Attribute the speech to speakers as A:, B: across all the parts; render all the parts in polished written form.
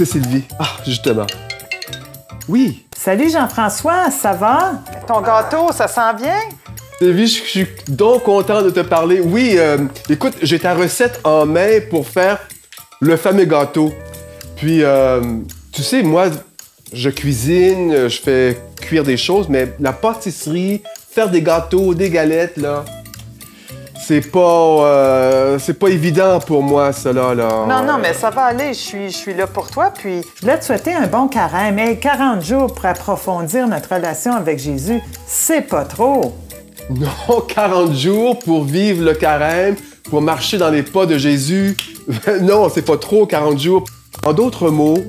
A: c'est Sylvie. Ah, justement. Oui.
B: Salut Jean-François, ça va?
C: Ton gâteau, ça sent bien?
A: Sylvie, je suis donc content de te parler. Oui, écoute, j'ai ta recette en main pour faire le fameux gâteau. Puis, tu sais, moi, je cuisine, je fais cuire des choses, mais la pâtisserie, faire des gâteaux, des galettes, là, c'est pas évident pour moi, ça, là.
C: Non, mais ça va aller. Je suis là pour toi, puis...
B: Je voulais te souhaiter un bon carême. Mais 40 jours pour approfondir notre relation avec Jésus, c'est pas trop.
A: Non, 40 jours pour vivre le carême, pour marcher dans les pas de Jésus. Non, c'est pas trop, 40 jours. En d'autres mots,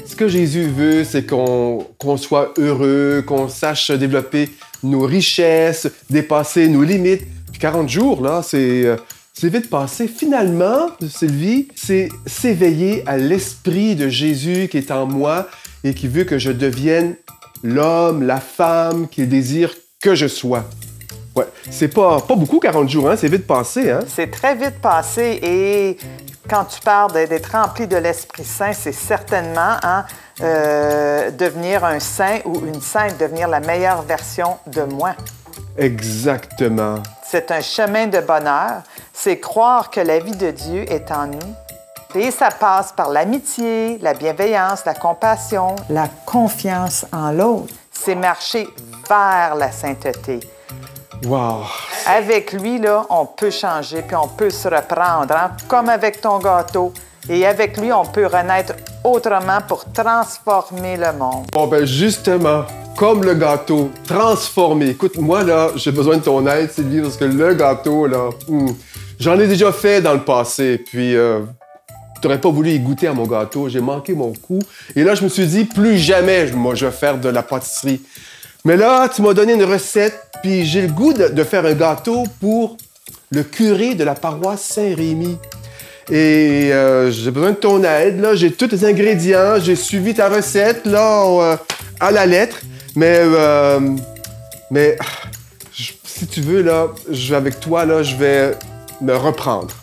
A: ce que Jésus veut, c'est qu'on soit heureux, qu'on sache développer nos richesses, dépasser nos limites. Puis 40 jours, là, c'est vite passé. Finalement, Sylvie, c'est s'éveiller à l'esprit de Jésus qui est en moi et qui veut que je devienne l'homme, la femme qu'il désire que je sois. Ouais, c'est pas beaucoup 40 jours, hein? C'est vite passé, hein?
C: C'est très vite passé et quand tu parles d'être rempli de l'Esprit Saint, c'est certainement devenir un saint ou une sainte, devenir la meilleure version de moi.
A: Exactement.
C: C'est un chemin de bonheur, c'est croire que la vie de Dieu est en nous. Et ça passe par l'amitié, la bienveillance, la compassion.
B: La confiance en l'autre.
C: C'est marcher vers la sainteté.
A: Wow!
C: Avec lui, là, on peut changer, puis on peut se reprendre, hein, comme avec ton gâteau. Et avec lui, on peut renaître autrement pour transformer le monde.
A: Bon, ben justement, comme le gâteau, transformé. Écoute, moi, là, j'ai besoin de ton aide, Sylvie, parce que le gâteau, là, j'en ai déjà fait dans le passé, puis t'aurais pas voulu y goûter à mon gâteau, j'ai manqué mon coup. Et là, je me suis dit, plus jamais, moi, je vais faire de la pâtisserie. Mais là, tu m'as donné une recette, puis j'ai le goût de faire un gâteau pour le curé de la paroisse Saint-Rémy. Et j'ai besoin de ton aide, là. J'ai tous les ingrédients, j'ai suivi ta recette, là, à la lettre. Mais si tu veux, là, avec toi, là, je vais me reprendre.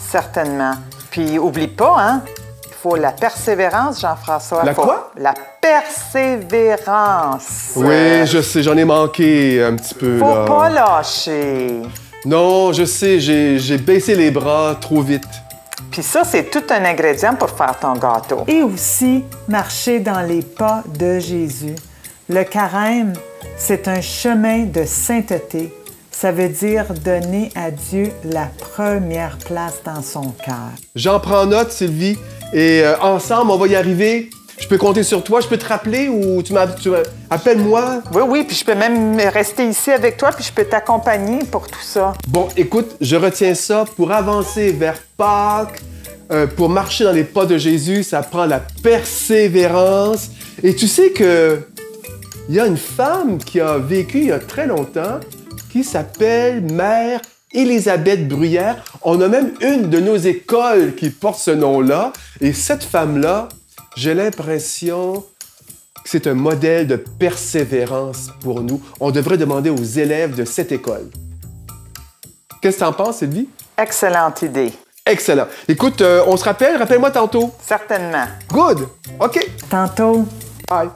C: Certainement. Puis, oublie pas, hein, il faut la persévérance, Jean-François.
A: Quoi?
C: La persévérance.
A: Oui, je sais, j'en ai manqué un petit peu,
C: Faut
A: là.
C: pas lâcher.
A: Non, je sais, j'ai baissé les bras trop vite.
C: Puis ça, c'est tout un ingrédient pour faire ton gâteau.
B: Et aussi, marcher dans les pas de Jésus. Le carême, c'est un chemin de sainteté. Ça veut dire donner à Dieu la première place dans son cœur.
A: J'en prends note, Sylvie, et ensemble, on va y arriver. Je peux compter sur toi, je peux te rappeler ou appelle-moi.
C: Oui, puis je peux même rester ici avec toi, puis je peux t'accompagner pour tout ça.
A: Bon, écoute, je retiens ça. Pour avancer vers Pâques, pour marcher dans les pas de Jésus, ça prend la persévérance. Et tu sais que il y a une femme qui a vécu il y a très longtemps qui s'appelle Mère Élisabeth Bruyère. On a même une de nos écoles qui porte ce nom-là. Et cette femme-là, j'ai l'impression que c'est un modèle de persévérance pour nous. On devrait demander aux élèves de cette école. Qu'est-ce que tu en penses, Sylvie?
C: Excellente idée.
A: Excellent. Écoute, on se rappelle? Rappelle-moi tantôt.
C: Certainement.
A: Good. OK.
B: Tantôt.
A: Bye.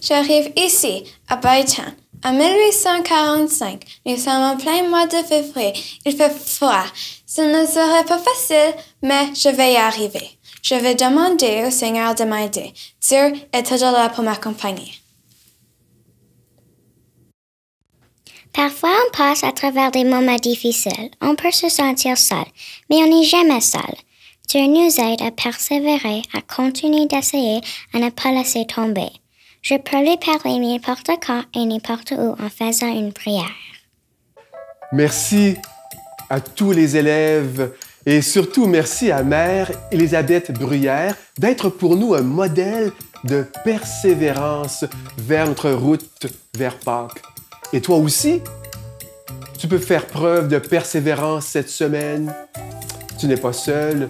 D: J'arrive ici, à Bytown, en 1845. Nous sommes en plein mois de février. Il fait froid. Ce ne serait pas facile, mais je vais y arriver. Je vais demander au Seigneur de m'aider. Dieu est toujours là pour m'accompagner.
E: Parfois, on passe à travers des moments difficiles. On peut se sentir seul, mais on n'est jamais seul. Dieu nous aide à persévérer, à continuer d'essayer, à ne pas laisser tomber. Je peux lui parler n'importe quand et n'importe où en faisant une prière.
A: Merci à tous les élèves et surtout merci à Mère Élisabeth Bruyère d'être pour nous un modèle de persévérance vers notre route vers Pâques. Et toi aussi, tu peux faire preuve de persévérance cette semaine. Tu n'es pas seul.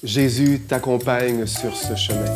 A: Jésus t'accompagne sur ce chemin.